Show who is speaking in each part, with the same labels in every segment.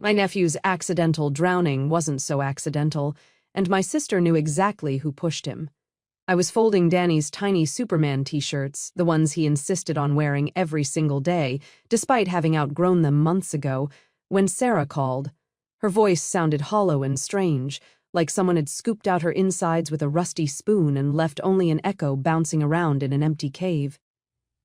Speaker 1: My nephew's accidental drowning wasn't so accidental, and my sister knew exactly who pushed him. I was folding Danny's tiny Superman t-shirts, the ones he insisted on wearing every single day, despite having outgrown them months ago, when Sarah called. Her voice sounded hollow and strange, like someone had scooped out her insides with a rusty spoon and left only an echo bouncing around in an empty cave.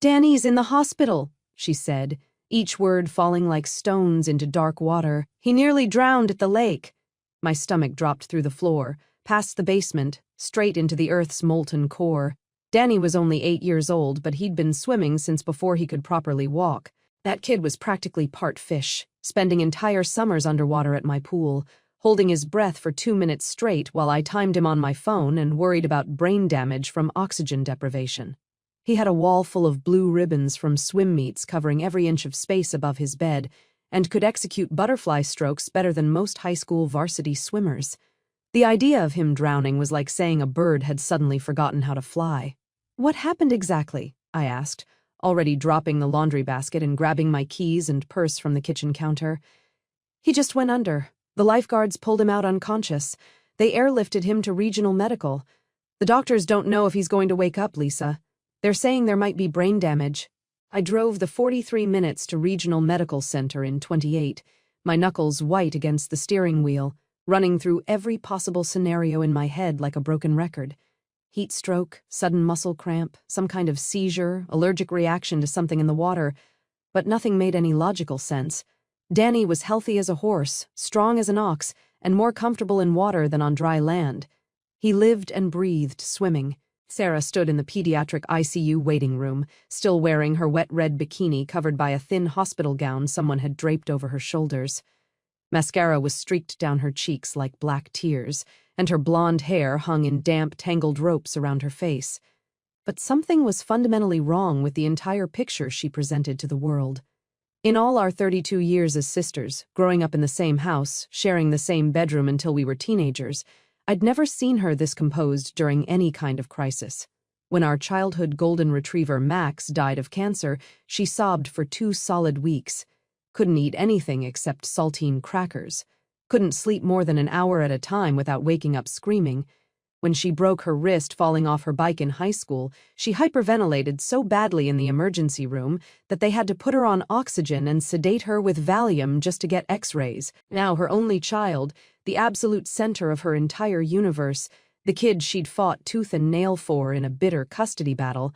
Speaker 1: "Danny's in the hospital," she said, each word falling like stones into dark water. "He nearly drowned at the lake." My stomach dropped through the floor, past the basement, straight into the earth's molten core. Danny was only 8 years old, but he'd been swimming since before he could properly walk. That kid was practically part fish, spending entire summers underwater at my pool, holding his breath for 2 minutes straight while I timed him on my phone and worried about brain damage from oxygen deprivation. He had a wall full of blue ribbons from swim meets covering every inch of space above his bed, and could execute butterfly strokes better than most high school varsity swimmers. The idea of him drowning was like saying a bird had suddenly forgotten how to fly. "What happened exactly?" I asked, already dropping the laundry basket and grabbing my keys and purse from the kitchen counter. "He just went under. The lifeguards pulled him out unconscious. They airlifted him to regional medical. The doctors don't know if he's going to wake up, Lisa. They're saying there might be brain damage." I drove the 43 minutes to Regional Medical Center in 28, my knuckles white against the steering wheel, running through every possible scenario in my head like a broken record. Heat stroke, sudden muscle cramp, some kind of seizure, allergic reaction to something in the water, but nothing made any logical sense. Danny was healthy as a horse, strong as an ox, and more comfortable in water than on dry land. He lived and breathed swimming. Sarah stood in the pediatric ICU waiting room, still wearing her wet red bikini covered by a thin hospital gown someone had draped over her shoulders. Mascara was streaked down her cheeks like black tears, and her blonde hair hung in damp, tangled ropes around her face. But something was fundamentally wrong with the entire picture she presented to the world. In all our 32 years as sisters, growing up in the same house, sharing the same bedroom until we were teenagers, I'd never seen her this composed during any kind of crisis. When our childhood golden retriever Max died of cancer, she sobbed for 2 solid weeks. Couldn't eat anything except saltine crackers. Couldn't sleep more than an hour at a time without waking up screaming. When she broke her wrist falling off her bike in high school, she hyperventilated so badly in the emergency room that they had to put her on oxygen and sedate her with Valium just to get x-rays. Now her only child, the absolute center of her entire universe, the kid she'd fought tooth and nail for in a bitter custody battle,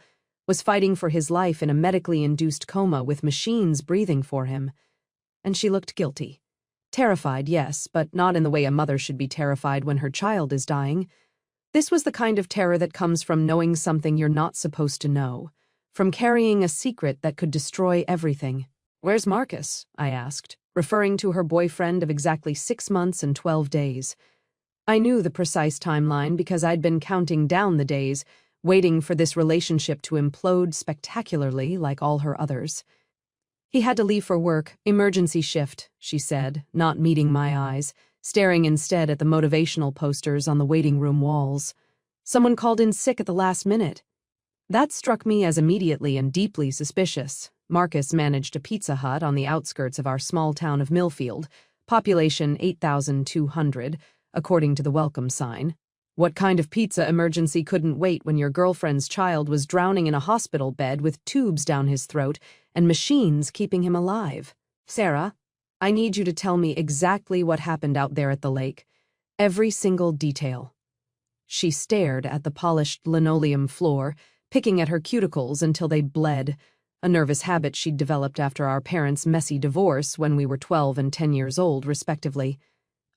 Speaker 1: was fighting for his life in a medically induced coma with machines breathing for him. And she looked guilty. Terrified, yes, but not in the way a mother should be terrified when her child is dying. This was the kind of terror that comes from knowing something you're not supposed to know, from carrying a secret that could destroy everything. "Where's Marcus?" I asked, referring to her boyfriend of exactly 6 months and 12 days. I knew the precise timeline because I'd been counting down the days, waiting for this relationship to implode spectacularly like all her others. "He had to leave for work, emergency shift," she said, not meeting my eyes, staring instead at the motivational posters on the waiting room walls. "Someone called in sick at the last minute." That struck me as immediately and deeply suspicious. Marcus managed a Pizza Hut on the outskirts of our small town of Millfield, population 8,200, according to the welcome sign. What kind of pizza emergency couldn't wait when your girlfriend's child was drowning in a hospital bed with tubes down his throat and machines keeping him alive? "Sarah, I need you to tell me exactly what happened out there at the lake. Every single detail." She stared at the polished linoleum floor, picking at her cuticles until they bled, a nervous habit she'd developed after our parents' messy divorce when we were 12 and 10 years old, respectively.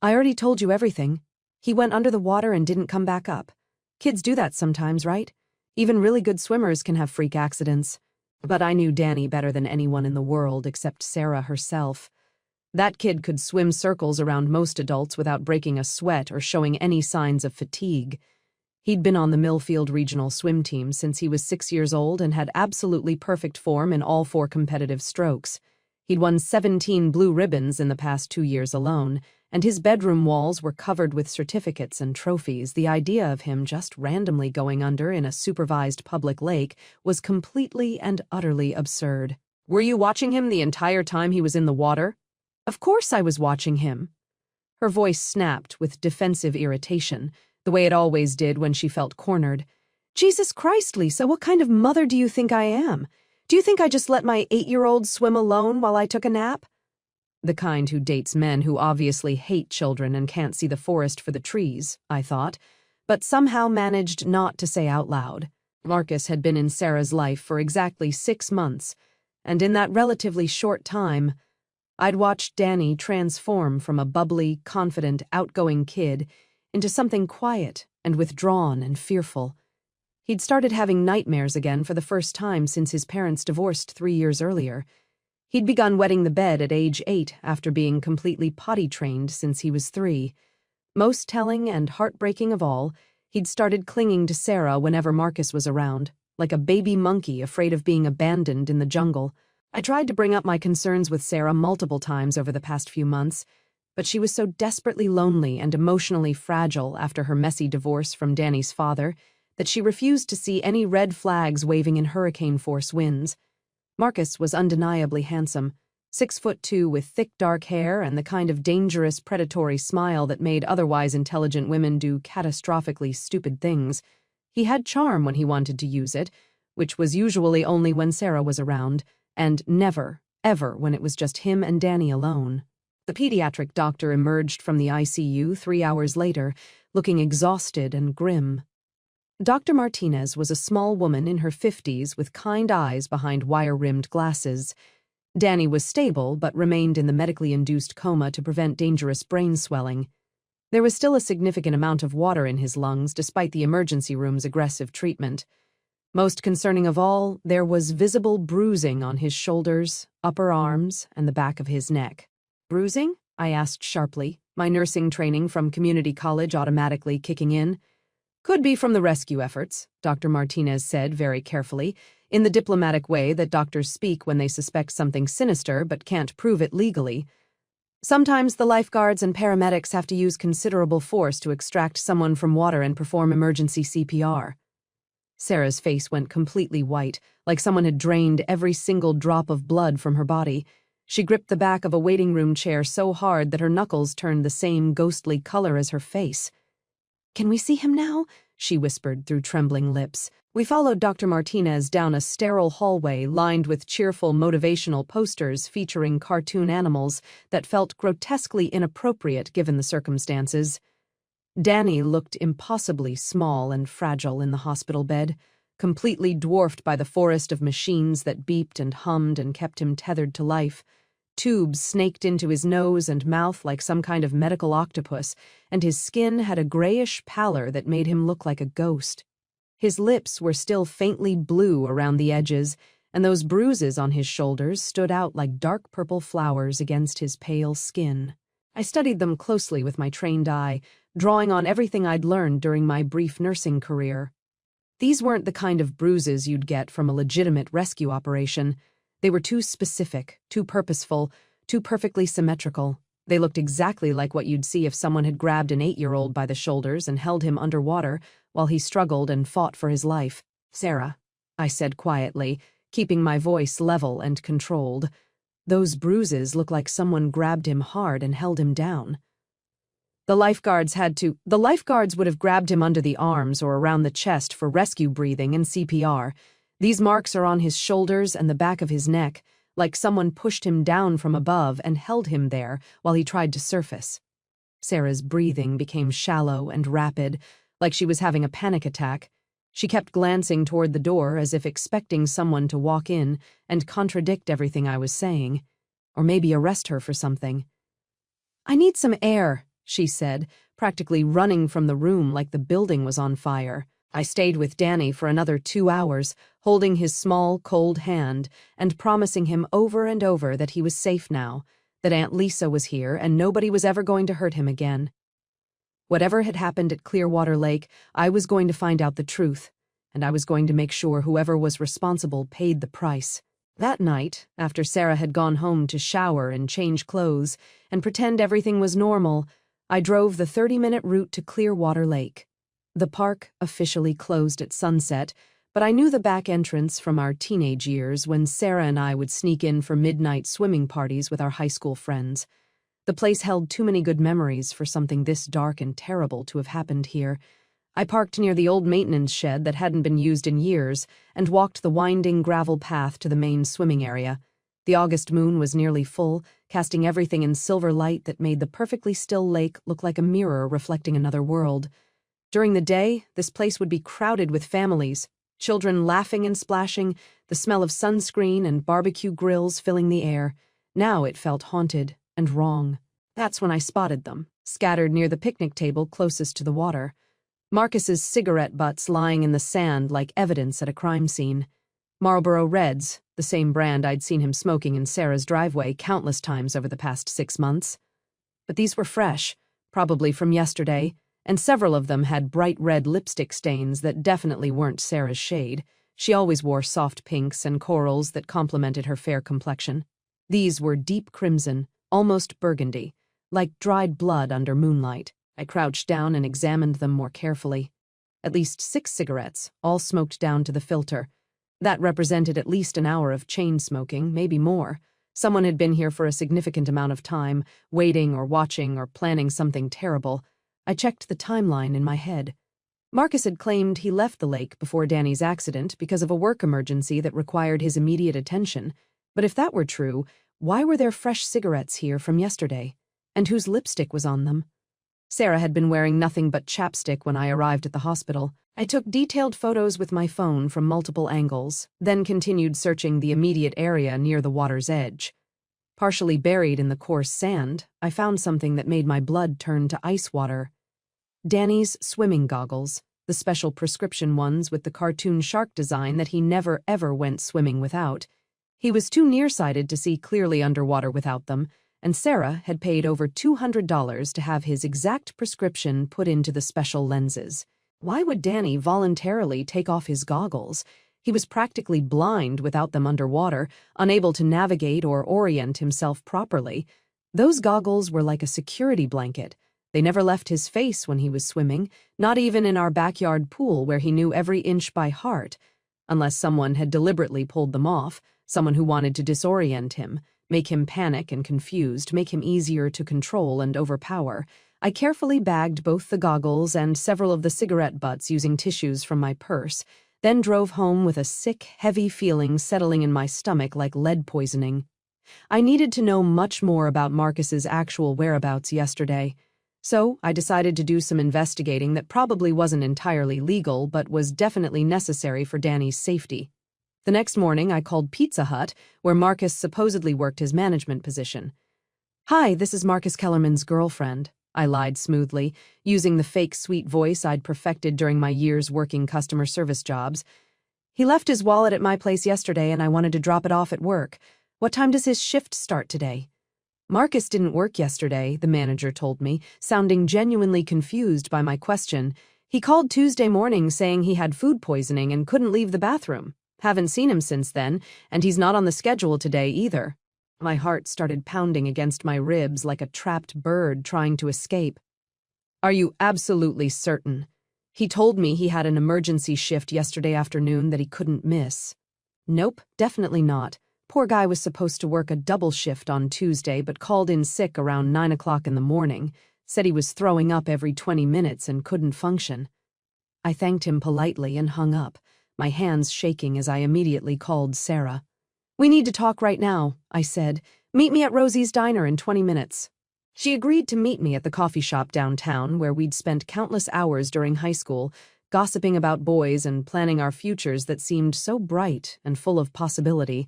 Speaker 1: "I already told you everything. He went under the water and didn't come back up. Kids do that sometimes, right? Even really good swimmers can have freak accidents." But I knew Danny better than anyone in the world except Sarah herself. That kid could swim circles around most adults without breaking a sweat or showing any signs of fatigue. He'd been on the Millfield Regional swim team since he was 6 years old and had absolutely perfect form in all 4 competitive strokes. He'd won 17 blue ribbons in the past 2 years alone, and his bedroom walls were covered with certificates and trophies. The idea of him just randomly going under in a supervised public lake was completely and utterly absurd. "Were you watching him the entire time he was in the water?" Of course I was watching him. Her voice snapped with defensive irritation, the way it always did when she felt cornered. Jesus Christ, Lisa, what kind of mother do you think I am? Do you think I just let my 8-year-old swim alone while I took a nap? The kind who dates men who obviously hate children and can't see the forest for the trees, I thought, but somehow managed not to say out loud. Marcus had been in Sarah's life for exactly 6 months, and in that relatively short time, I'd watched Danny transform from a bubbly, confident, outgoing kid into something quiet and withdrawn and fearful. He'd started having nightmares again for the first time since his parents divorced 3 years earlier. He'd begun wetting the bed at age 8 after being completely potty-trained since he was 3. Most telling and heartbreaking of all, he'd started clinging to Sarah whenever Marcus was around, like a baby monkey afraid of being abandoned in the jungle. I tried to bring up my concerns with Sarah multiple times over the past few months, but she was so desperately lonely and emotionally fragile after her messy divorce from Danny's father that she refused to see any red flags waving in hurricane-force winds. Marcus was undeniably handsome, 6'2" with thick dark hair and the kind of dangerous, predatory smile that made otherwise intelligent women do catastrophically stupid things. He had charm when he wanted to use it, which was usually only when Sarah was around, and never, ever when it was just him and Danny alone. The pediatric doctor emerged from the ICU 3 hours later, looking exhausted and grim. Dr. Martinez was a small woman in her 50s with kind eyes behind wire-rimmed glasses. Danny was stable but remained in the medically induced coma to prevent dangerous brain swelling. There was still a significant amount of water in his lungs despite the emergency room's aggressive treatment. Most concerning of all, there was visible bruising on his shoulders, upper arms, and the back of his neck. Bruising? I asked sharply, my nursing training from community college automatically kicking in. Could be from the rescue efforts, Dr. Martinez said very carefully, in the diplomatic way that doctors speak when they suspect something sinister but can't prove it legally. Sometimes the lifeguards and paramedics have to use considerable force to extract someone from water and perform emergency CPR. Sarah's face went completely white, like someone had drained every single drop of blood from her body. She gripped the back of a waiting room chair so hard that her knuckles turned the same ghostly color as her face. "Can we see him now?" she whispered through trembling lips. We followed Dr. Martinez down a sterile hallway lined with cheerful motivational posters featuring cartoon animals that felt grotesquely inappropriate given the circumstances. Danny looked impossibly small and fragile in the hospital bed, completely dwarfed by the forest of machines that beeped and hummed and kept him tethered to life. Tubes snaked into his nose and mouth like some kind of medical octopus, and his skin had a grayish pallor that made him look like a ghost. His lips were still faintly blue around the edges, and those bruises on his shoulders stood out like dark purple flowers against his pale skin. I studied them closely with my trained eye, drawing on everything I'd learned during my brief nursing career. These weren't the kind of bruises you'd get from a legitimate rescue operation. They were too specific, too purposeful, too perfectly symmetrical. They looked exactly like what you'd see if someone had grabbed an 8-year-old by the shoulders and held him underwater while he struggled and fought for his life. "Sarah," I said quietly, keeping my voice level and controlled. "Those bruises look like someone grabbed him hard and held him down." The lifeguards would have grabbed him under the arms or around the chest for rescue breathing and CPR. These marks are on his shoulders and the back of his neck, like someone pushed him down from above and held him there while he tried to surface. Sarah's breathing became shallow and rapid, like she was having a panic attack. She kept glancing toward the door as if expecting someone to walk in and contradict everything I was saying, or maybe arrest her for something. "I need some air," she said, practically running from the room like the building was on fire. I stayed with Danny for another 2 hours, holding his small, cold hand and promising him over and over that he was safe now, that Aunt Lisa was here and nobody was ever going to hurt him again. Whatever had happened at Clearwater Lake, I was going to find out the truth, and I was going to make sure whoever was responsible paid the price. That night, after Sarah had gone home to shower and change clothes and pretend everything was normal, I drove the 30-minute route to Clearwater Lake. The park officially closed at sunset, but I knew the back entrance from our teenage years when Sarah and I would sneak in for midnight swimming parties with our high school friends. The place held too many good memories for something this dark and terrible to have happened here. I parked near the old maintenance shed that hadn't been used in years and walked the winding gravel path to the main swimming area. The August moon was nearly full, casting everything in silver light that made the perfectly still lake look like a mirror reflecting another world. During the day, this place would be crowded with families, children laughing and splashing, the smell of sunscreen and barbecue grills filling the air. Now it felt haunted and wrong. That's when I spotted them, scattered near the picnic table closest to the water. Marcus's cigarette butts lying in the sand like evidence at a crime scene. Marlboro Reds, the same brand I'd seen him smoking in Sarah's driveway countless times over the past 6 months. But these were fresh, probably from yesterday, and several of them had bright red lipstick stains that definitely weren't Sarah's shade. She always wore soft pinks and corals that complemented her fair complexion. These were deep crimson, almost burgundy, like dried blood under moonlight. I crouched down and examined them more carefully. At least 6 cigarettes, all smoked down to the filter. That represented at least an hour of chain smoking, maybe more. Someone had been here for a significant amount of time, waiting or watching or planning something terrible. I checked the timeline in my head. Marcus had claimed he left the lake before Danny's accident because of a work emergency that required his immediate attention. But if that were true, why were there fresh cigarettes here from yesterday? And whose lipstick was on them? Sarah had been wearing nothing but chapstick when I arrived at the hospital. I took detailed photos with my phone from multiple angles, then continued searching the immediate area near the water's edge. Partially buried in the coarse sand, I found something that made my blood turn to ice water. Danny's swimming goggles, the special prescription ones with the cartoon shark design that he never ever went swimming without. He was too nearsighted to see clearly underwater without them, and Sarah had paid over $200 to have his exact prescription put into the special lenses. Why would Danny voluntarily take off his goggles? He was practically blind without them underwater, unable to navigate or orient himself properly. Those goggles were like a security blanket. They never left his face when he was swimming, not even in our backyard pool where he knew every inch by heart. Unless someone had deliberately pulled them off, someone who wanted to disorient him, make him panic and confused, make him easier to control and overpower. I carefully bagged both the goggles and several of the cigarette butts using tissues from my purse, then drove home with a sick, heavy feeling settling in my stomach like lead poisoning. I needed to know much more about Marcus's actual whereabouts yesterday, so I decided to do some investigating that probably wasn't entirely legal but was definitely necessary for Danny's safety. The next morning, I called Pizza Hut, where Marcus supposedly worked his management position. "Hi, this is Marcus Kellerman's girlfriend," I lied smoothly, using the fake sweet voice I'd perfected during my years working customer service jobs. "He left his wallet at my place yesterday and I wanted to drop it off at work. What time does his shift start today?" Marcus didn't work yesterday, the manager told me, sounding genuinely confused by my question. "He called Tuesday morning saying he had food poisoning and couldn't leave the bathroom. Haven't seen him since then, and he's not on the schedule today either." My heart started pounding against my ribs like a trapped bird trying to escape. "Are you absolutely certain? He told me he had an emergency shift yesterday afternoon that he couldn't miss." "Nope, definitely not. Poor guy was supposed to work a double shift on Tuesday but called in sick around 9 o'clock in the morning, said he was throwing up every 20 minutes and couldn't function." I thanked him politely and hung up, my hands shaking as I immediately called Sarah. "We need to talk right now," I said. "Meet me at Rosie's Diner in 20 minutes. She agreed to meet me at the coffee shop downtown where we'd spent countless hours during high school, gossiping about boys and planning our futures that seemed so bright and full of possibility.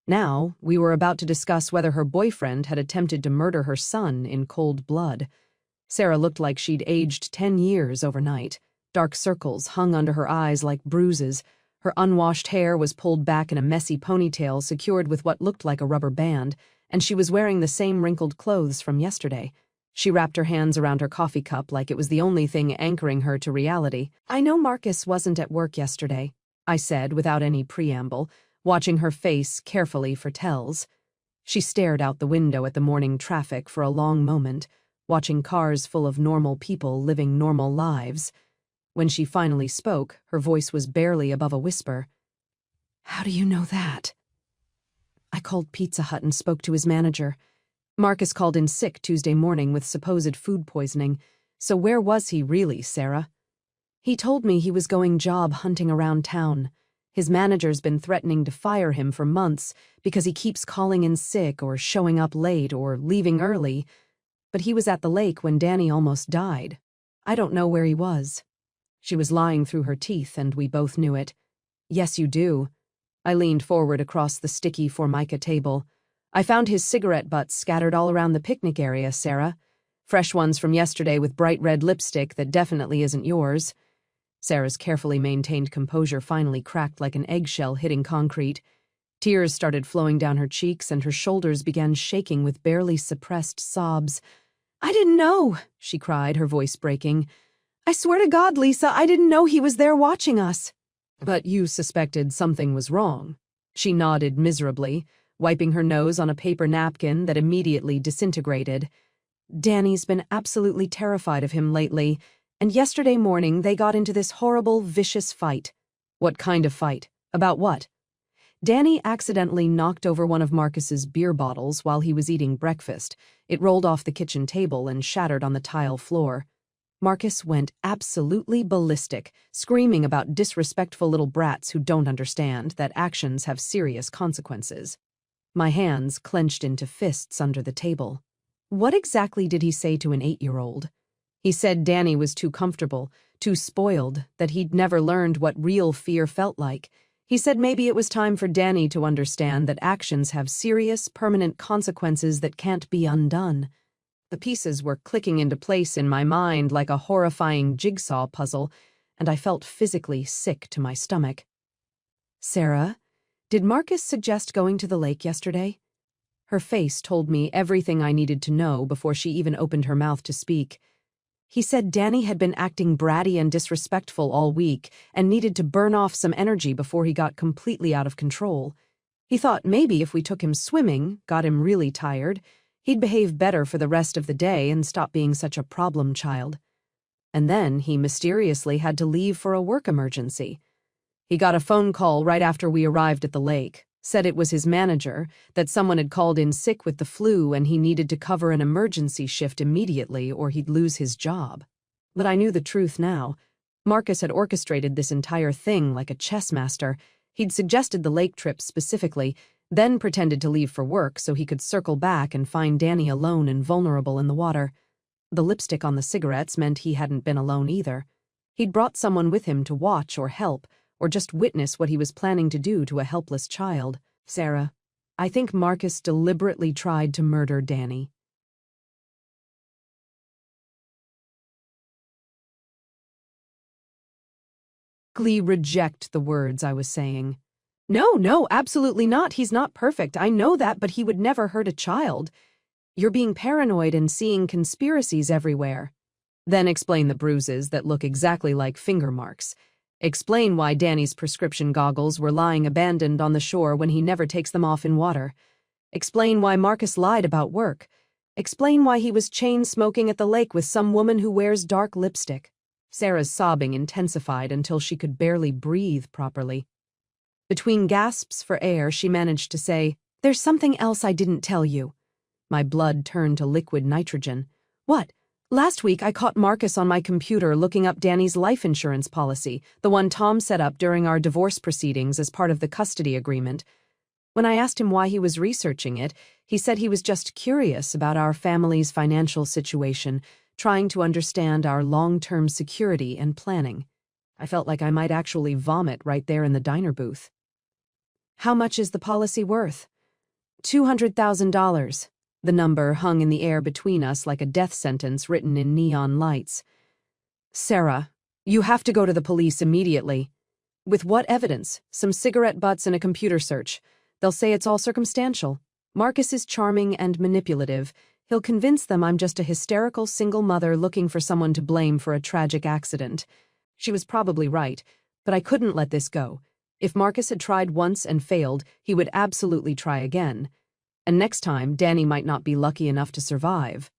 Speaker 1: Now, we were about to discuss whether her boyfriend had attempted to murder her son in cold blood. Sarah looked like she'd aged 10 years overnight. Dark circles hung under her eyes like bruises. Her unwashed hair was pulled back in a messy ponytail secured with what looked like a rubber band, and she was wearing the same wrinkled clothes from yesterday. She wrapped her hands around her coffee cup like it was the only thing anchoring her to reality. "I know Marcus wasn't at work yesterday," I said without any preamble, watching her face carefully for tells. She stared out the window at the morning traffic for a long moment, watching cars full of normal people living normal lives. When she finally spoke, her voice was barely above a whisper. "How do you know that?" "I called Pizza Hut and spoke to his manager. Marcus called in sick Tuesday morning with supposed food poisoning. So where was he really, Sarah?" "He told me he was going job hunting around town. His manager's been threatening to fire him for months because he keeps calling in sick or showing up late or leaving early. But he was at the lake when Danny almost died. I don't know where he was." She was lying through her teeth, and we both knew it. "Yes, you do." I leaned forward across the sticky Formica table. "I found his cigarette butts scattered all around the picnic area, Sarah. Fresh ones from yesterday with bright red lipstick that definitely isn't yours." Sarah's carefully maintained composure finally cracked like an eggshell hitting concrete. Tears started flowing down her cheeks, and her shoulders began shaking with barely suppressed sobs. "I didn't know," she cried, her voice breaking. "I swear to God, Lisa, I didn't know he was there watching us." "But you suspected something was wrong." She nodded miserably, wiping her nose on a paper napkin that immediately disintegrated. "Danny's been absolutely terrified of him lately, and yesterday morning they got into this horrible, vicious fight." "What kind of fight? About what?" "Danny accidentally knocked over one of Marcus's beer bottles while he was eating breakfast. It rolled off the kitchen table and shattered on the tile floor. Marcus went absolutely ballistic, screaming about disrespectful little brats who don't understand that actions have serious consequences." My hands clenched into fists under the table. "What exactly did he say to an 8-year-old? "He said Danny was too comfortable, too spoiled, that he'd never learned what real fear felt like. He said maybe it was time for Danny to understand that actions have serious, permanent consequences that can't be undone." The pieces were clicking into place in my mind like a horrifying jigsaw puzzle, and I felt physically sick to my stomach. "Sarah, did Marcus suggest going to the lake yesterday?" Her face told me everything I needed to know before she even opened her mouth to speak. "He said Danny had been acting bratty and disrespectful all week and needed to burn off some energy before he got completely out of control. He thought maybe if we took him swimming, got him really tired, he'd behave better for the rest of the day and stop being such a problem child. And then he mysteriously had to leave for a work emergency. He got a phone call right after we arrived at the lake. Said it was his manager, that someone had called in sick with the flu and he needed to cover an emergency shift immediately or he'd lose his job. But I knew the truth now. Marcus had orchestrated this entire thing like a chess master. He'd suggested the lake trip specifically, then pretended to leave for work so he could circle back and find Danny alone and vulnerable in the water. The lipstick on the cigarettes meant he hadn't been alone either. He'd brought someone with him to watch or help, or just witness what he was planning to do to a helpless child. "Sarah, I think Marcus deliberately tried to murder Danny." Glee reject the words I was saying. No, absolutely not. He's not perfect. I know that, but he would never hurt a child. You're being paranoid and seeing conspiracies everywhere." "Then explain the bruises that look exactly like finger marks. Explain why Danny's prescription goggles were lying abandoned on the shore when he never takes them off in water. Explain why Marcus lied about work. Explain why he was chain-smoking at the lake with some woman who wears dark lipstick." Sarah's sobbing intensified until she could barely breathe properly. Between gasps for air, she managed to say, "There's something else I didn't tell you." My blood turned to liquid nitrogen. "What?" "Last week, I caught Marcus on my computer looking up Danny's life insurance policy, the one Tom set up during our divorce proceedings as part of the custody agreement. When I asked him why he was researching it, he said he was just curious about our family's financial situation, trying to understand our long-term security and planning." I felt like I might actually vomit right there in the diner booth. "How much is the policy worth?" $200,000. The number hung in the air between us like a death sentence written in neon lights. "Sarah, you have to go to the police immediately." "With what evidence?" "Some cigarette butts and a computer search. They'll say it's all circumstantial. Marcus is charming and manipulative. He'll convince them I'm just a hysterical single mother looking for someone to blame for a tragic accident." She was probably right, but I couldn't let this go. If Marcus had tried once and failed, he would absolutely try again. And next time, Danny might not be lucky enough to survive.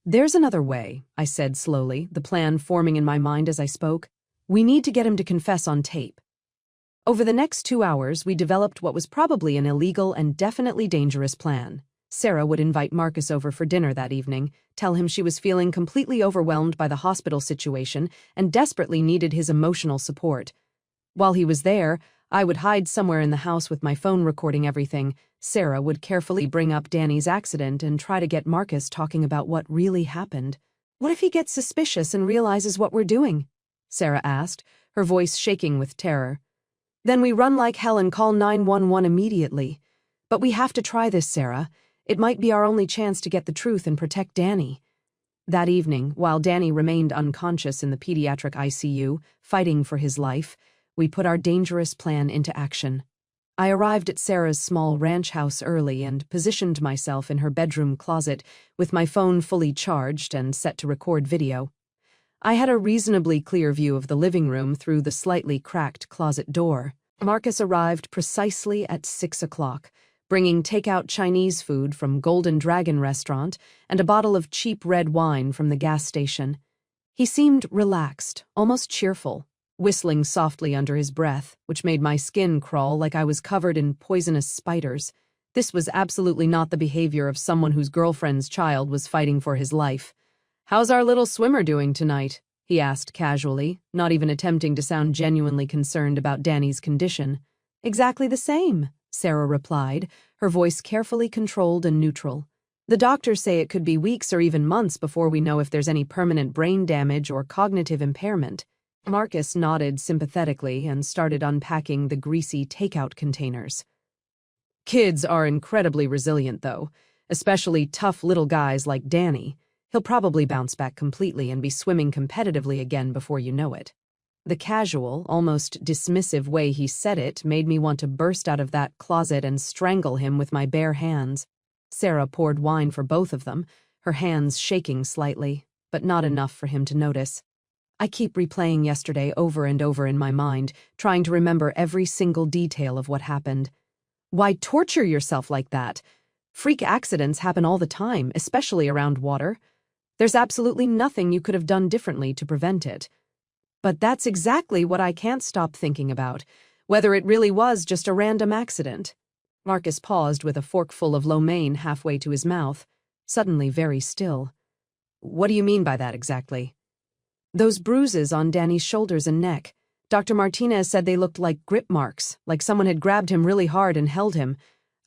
Speaker 1: "There's another way," I said slowly, the plan forming in my mind as I spoke. We need to get him to confess on tape. Over the next 2 hours, we developed what was probably an illegal and definitely dangerous plan. Sarah would invite Marcus over for dinner that evening, tell him she was feeling completely overwhelmed by the hospital situation and desperately needed his emotional support. While he was there, I would hide somewhere in the house with my phone recording everything. Sarah would carefully bring up Danny's accident and try to get Marcus talking about what really happened. "What if he gets suspicious and realizes what we're doing?" Sarah asked, her voice shaking with terror. "Then we run like hell and call 911 immediately. But we have to try this, Sarah. It might be our only chance to get the truth and protect Danny." That evening, while Danny remained unconscious in the pediatric ICU, fighting for his life, we put our dangerous plan into action. I arrived at Sarah's small ranch house early and positioned myself in her bedroom closet with my phone fully charged and set to record video. I had a reasonably clear view of the living room through the slightly cracked closet door. Marcus arrived precisely at 6 o'clock, bringing takeout Chinese food from Golden Dragon restaurant and a bottle of cheap red wine from the gas station. He seemed relaxed, almost cheerful, whistling softly under his breath, which made my skin crawl like I was covered in poisonous spiders. This was absolutely not the behavior of someone whose girlfriend's child was fighting for his life. "How's our little swimmer doing tonight?" he asked casually, not even attempting to sound genuinely concerned about Danny's condition. "Exactly the same," Sarah replied, her voice carefully controlled and neutral. "The doctors say it could be weeks or even months before we know if there's any permanent brain damage or cognitive impairment." Marcus nodded sympathetically and started unpacking the greasy takeout containers. "Kids are incredibly resilient, though, especially tough little guys like Danny. He'll probably bounce back completely and be swimming competitively again before you know it." The casual, almost dismissive way he said it made me want to burst out of that closet and strangle him with my bare hands. Sarah poured wine for both of them, her hands shaking slightly, but not enough for him to notice. I keep replaying yesterday over and over in my mind, trying to remember every single detail of what happened. Why torture yourself like that? Freak accidents happen all the time, especially around water. There's absolutely nothing you could have done differently to prevent it. But that's exactly what I can't stop thinking about, whether it really was just a random accident. Marcus paused with a forkful of lo mein halfway to his mouth, suddenly very still. "What do you mean by that exactly?" "Those bruises on Danny's shoulders and neck. Dr. Martinez said they looked like grip marks, like someone had grabbed him really hard and held him."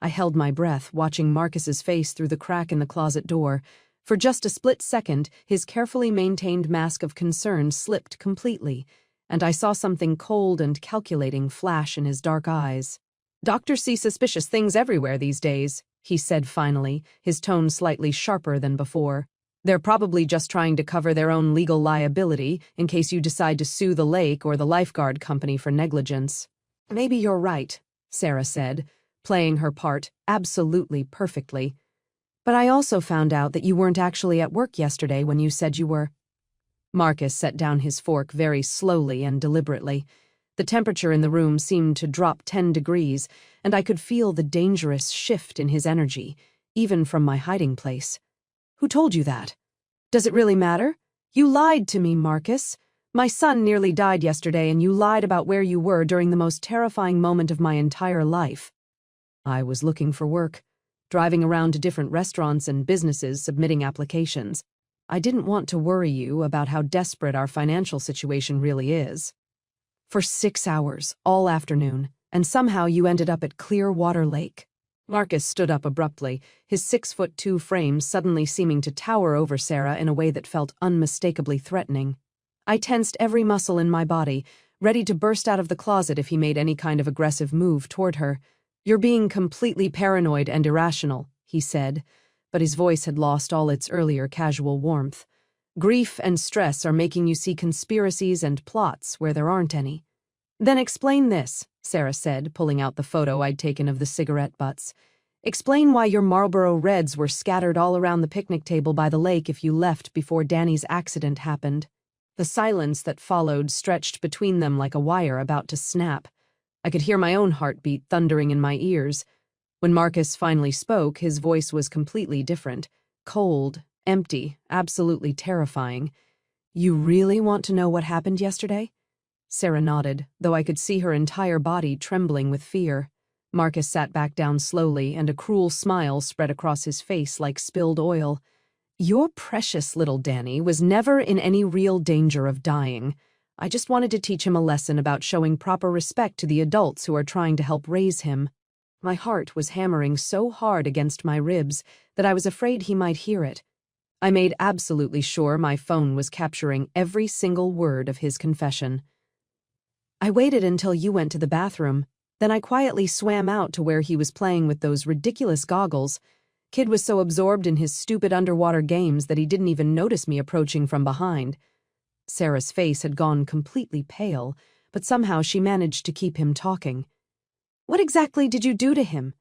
Speaker 1: I held my breath, watching Marcus's face through the crack in the closet door. For just a split second, his carefully maintained mask of concern slipped completely, and I saw something cold and calculating flash in his dark eyes. "Doctors see suspicious things everywhere these days," he said finally, his tone slightly sharper than before. "They're probably just trying to cover their own legal liability in case you decide to sue the lake or the lifeguard company for negligence." "Maybe you're right," Sarah said, playing her part absolutely perfectly. "But I also found out that you weren't actually at work yesterday when you said you were." Marcus set down his fork very slowly and deliberately. The temperature in the room seemed to drop 10 degrees, and I could feel the dangerous shift in his energy, even from my hiding place. "Who told you that? Does it really matter? You lied to me, Marcus. My son nearly died yesterday, and you lied about where you were during the most terrifying moment of my entire life." "I was looking for work, driving around to different restaurants and businesses submitting applications. I didn't want to worry you about how desperate our financial situation really is." "For 6 hours, all afternoon, and somehow you ended up at Clearwater Lake." Marcus stood up abruptly, his 6'2" frame suddenly seeming to tower over Sarah in a way that felt unmistakably threatening. I tensed every muscle in my body, ready to burst out of the closet if he made any kind of aggressive move toward her. "You're being completely paranoid and irrational," he said, but his voice had lost all its earlier casual warmth. "Grief and stress are making you see conspiracies and plots where there aren't any." "Then explain this," Sarah said, pulling out the photo I'd taken of the cigarette butts. "Explain why your Marlboro Reds were scattered all around the picnic table by the lake if you left before Danny's accident happened." The silence that followed stretched between them like a wire about to snap. I could hear my own heartbeat thundering in my ears. When Marcus finally spoke, his voice was completely different. Cold, empty, absolutely terrifying. "You really want to know what happened yesterday? Sarah nodded, though I could see her entire body trembling with fear. Marcus sat back down slowly, and a cruel smile spread across his face like spilled oil. Your precious little Danny was never in any real danger of dying. I just wanted to teach him a lesson about showing proper respect to the adults who are trying to help raise him. My heart was hammering so hard against my ribs that I was afraid he might hear it. I made absolutely sure my phone was capturing every single word of his confession. I waited until you went to the bathroom. Then I quietly swam out to where he was playing with those ridiculous goggles. Kid was so absorbed in his stupid underwater games that he didn't even notice me approaching from behind. Sarah's face had gone completely pale, but somehow she managed to keep him talking. What exactly did you do to him?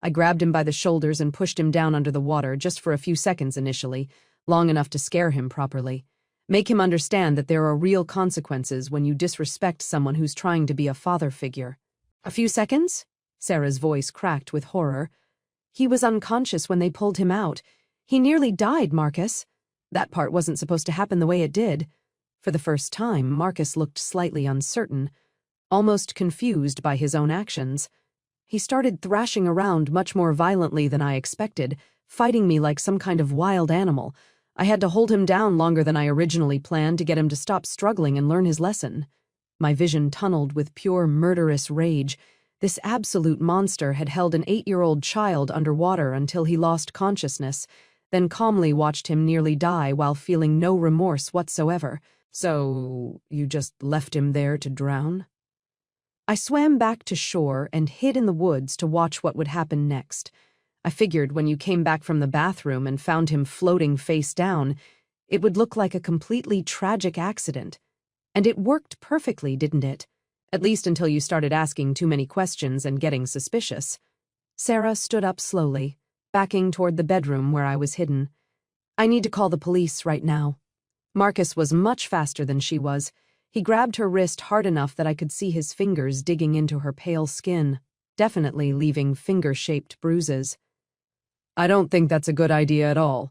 Speaker 1: I grabbed him by the shoulders and pushed him down under the water just for a few seconds initially, long enough to scare him properly. Make him understand that there are real consequences when you disrespect someone who's trying to be a father figure. A few seconds? Sarah's voice cracked with horror. He was unconscious when they pulled him out. He nearly died, Marcus. That part wasn't supposed to happen the way it did. For the first time, Marcus looked slightly uncertain, almost confused by his own actions. He started thrashing around much more violently than I expected, fighting me like some kind of wild animal. I had to hold him down longer than I originally planned to get him to stop struggling and learn his lesson. My vision tunneled with pure murderous rage. This absolute monster had held an 8-year-old child underwater until he lost consciousness, then calmly watched him nearly die while feeling no remorse whatsoever. So, you just left him there to drown? I swam back to shore and hid in the woods to watch what would happen next. I figured when you came back from the bathroom and found him floating face down, it would look like a completely tragic accident. And it worked perfectly, didn't it? At least until you started asking too many questions and getting suspicious. Sarah stood up slowly, backing toward the bedroom where I was hidden. I need to call the police right now. Marcus was much faster than she was. He grabbed her wrist hard enough that I could see his fingers digging into her pale skin, definitely leaving finger-shaped bruises. I don't think that's a good idea at all.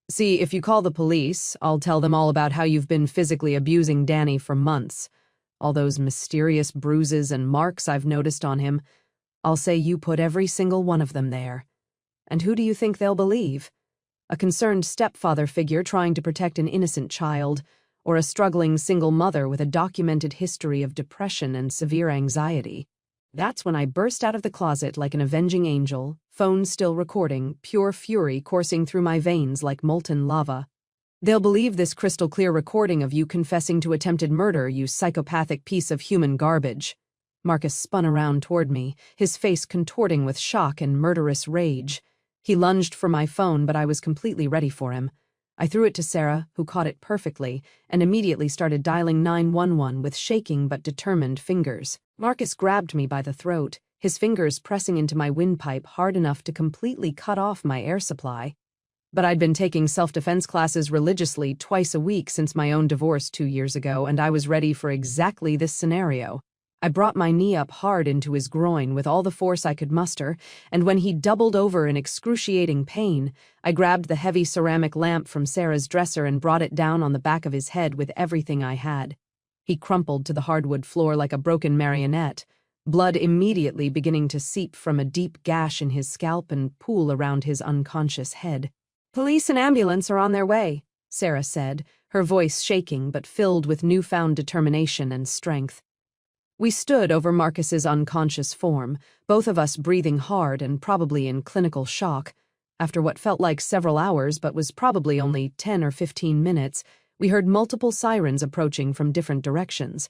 Speaker 1: See, if you call the police, I'll tell them all about how you've been physically abusing Danny for months. All those mysterious bruises and marks I've noticed on him. I'll say you put every single one of them there. And who do you think they'll believe? A concerned stepfather figure trying to protect an innocent child, or a struggling single mother with a documented history of depression and severe anxiety? That's when I burst out of the closet like an avenging angel, phone still recording, pure fury coursing through my veins like molten lava. They'll believe this crystal-clear recording of you confessing to attempted murder, you psychopathic piece of human garbage. Marcus spun around toward me, his face contorting with shock and murderous rage. He lunged for my phone, but I was completely ready for him. I threw it to Sarah, who caught it perfectly, and immediately started dialing 911 with shaking but determined fingers. Marcus grabbed me by the throat, his fingers pressing into my windpipe hard enough to completely cut off my air supply. But I'd been taking self-defense classes religiously twice a week since my own divorce 2 years ago, and I was ready for exactly this scenario. I brought my knee up hard into his groin with all the force I could muster, and when he doubled over in excruciating pain, I grabbed the heavy ceramic lamp from Sarah's dresser and brought it down on the back of his head with everything I had. He crumpled to the hardwood floor like a broken marionette, blood immediately beginning to seep from a deep gash in his scalp and pool around his unconscious head. "Police and ambulance are on their way," Sarah said, her voice shaking but filled with newfound determination and strength. We stood over Marcus's unconscious form, both of us breathing hard and probably in clinical shock. After what felt like several hours but was probably only 10 or 15 minutes, we heard multiple sirens approaching from different directions.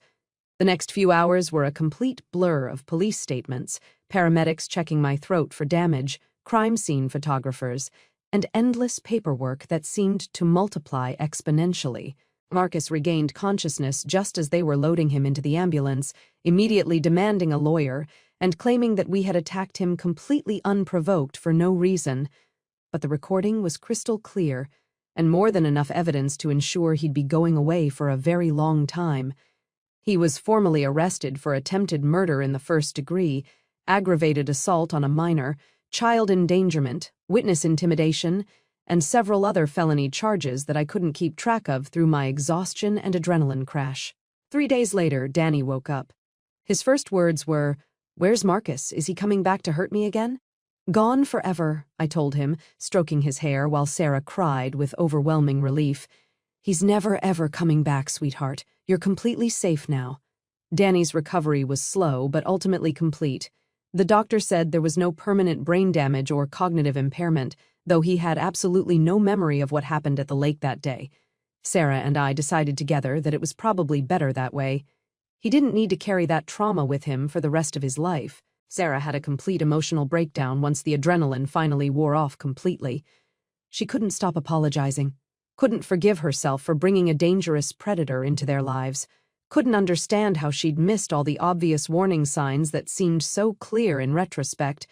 Speaker 1: The next few hours were a complete blur of police statements, paramedics checking my throat for damage, crime scene photographers, and endless paperwork that seemed to multiply exponentially. Marcus regained consciousness just as they were loading him into the ambulance, immediately demanding a lawyer and claiming that we had attacked him completely unprovoked for no reason. But the recording was crystal clear, and more than enough evidence to ensure he'd be going away for a very long time. He was formally arrested for attempted murder in the first degree, aggravated assault on a minor, child endangerment, witness intimidation, and several other felony charges that I couldn't keep track of through my exhaustion and adrenaline crash. 3 days later, Danny woke up. His first words were, "Where's Marcus? Is he coming back to hurt me again?" "Gone forever," I told him, stroking his hair while Sarah cried with overwhelming relief. "He's never ever coming back, sweetheart. You're completely safe now." Danny's recovery was slow, but ultimately complete. The doctor said there was no permanent brain damage or cognitive impairment, though he had absolutely no memory of what happened at the lake that day. Sarah and I decided together that it was probably better that way. He didn't need to carry that trauma with him for the rest of his life. Sarah had a complete emotional breakdown once the adrenaline finally wore off completely. She couldn't stop apologizing, couldn't forgive herself for bringing a dangerous predator into their lives, couldn't understand how she'd missed all the obvious warning signs that seemed so clear in retrospect.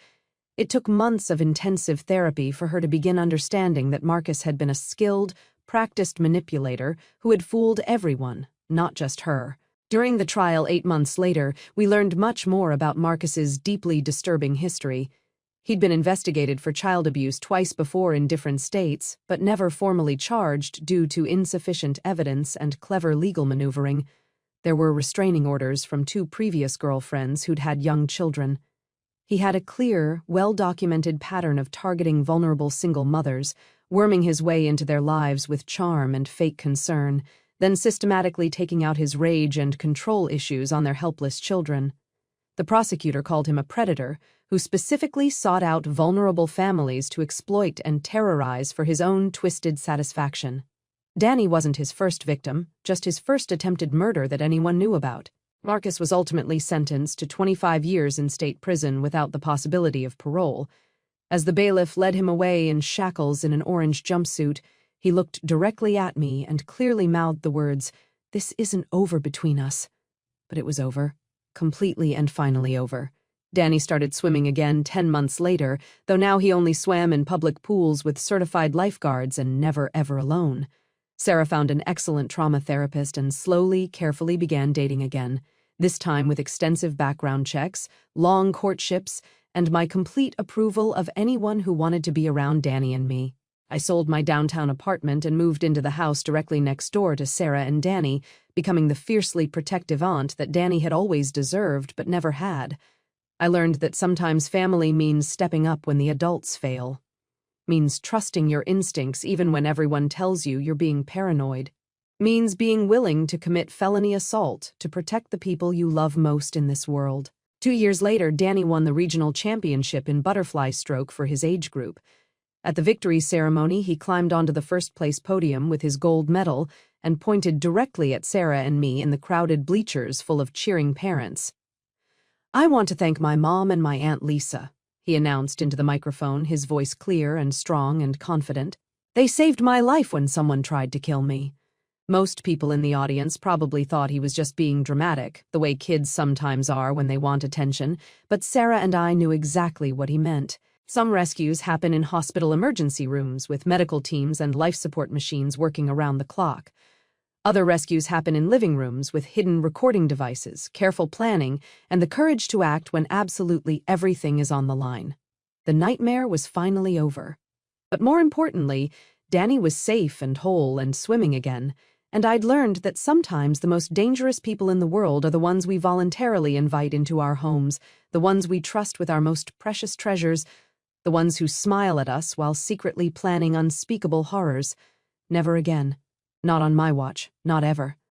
Speaker 1: It took months of intensive therapy for her to begin understanding that Marcus had been a skilled, practiced manipulator who had fooled everyone, not just her. During the trial 8 months later, we learned much more about Marcus's deeply disturbing history. He'd been investigated for child abuse twice before in different states, but never formally charged due to insufficient evidence and clever legal maneuvering. There were restraining orders from 2 previous girlfriends who'd had young children. He had a clear, well-documented pattern of targeting vulnerable single mothers, worming his way into their lives with charm and fake concern, then systematically taking out his rage and control issues on their helpless children. The prosecutor called him a predator who specifically sought out vulnerable families to exploit and terrorize for his own twisted satisfaction. Danny wasn't his first victim, just his first attempted murder that anyone knew about. Marcus was ultimately sentenced to 25 years in state prison without the possibility of parole. As the bailiff led him away in shackles in an orange jumpsuit, he looked directly at me and clearly mouthed the words, "This isn't over between us." But it was over. Completely and finally over. Danny started swimming again 10 months later, though now he only swam in public pools with certified lifeguards and never ever alone. Sarah found an excellent trauma therapist and slowly, carefully began dating again, this time with extensive background checks, long courtships, and my complete approval of anyone who wanted to be around Danny and me. I sold my downtown apartment and moved into the house directly next door to Sarah and Danny, becoming the fiercely protective aunt that Danny had always deserved but never had. I learned that sometimes family means stepping up when the adults fail. Means trusting your instincts even when everyone tells you you're being paranoid. Means being willing to commit felony assault to protect the people you love most in this world. 2 years later, Danny won the regional championship in butterfly stroke for his age group. At the victory ceremony, he climbed onto the first-place podium with his gold medal and pointed directly at Sarah and me in the crowded bleachers full of cheering parents. "I want to thank my mom and my Aunt Lisa," he announced into the microphone, his voice clear and strong and confident. "They saved my life when someone tried to kill me." Most people in the audience probably thought he was just being dramatic, the way kids sometimes are when they want attention, but Sarah and I knew exactly what he meant. Some rescues happen in hospital emergency rooms with medical teams and life support machines working around the clock. Other rescues happen in living rooms with hidden recording devices, careful planning, and the courage to act when absolutely everything is on the line. The nightmare was finally over. But more importantly, Danny was safe and whole and swimming again, and I'd learned that sometimes the most dangerous people in the world are the ones we voluntarily invite into our homes, the ones we trust with our most precious treasures, the ones who smile at us while secretly planning unspeakable horrors. Never again. Not on my watch. Not ever.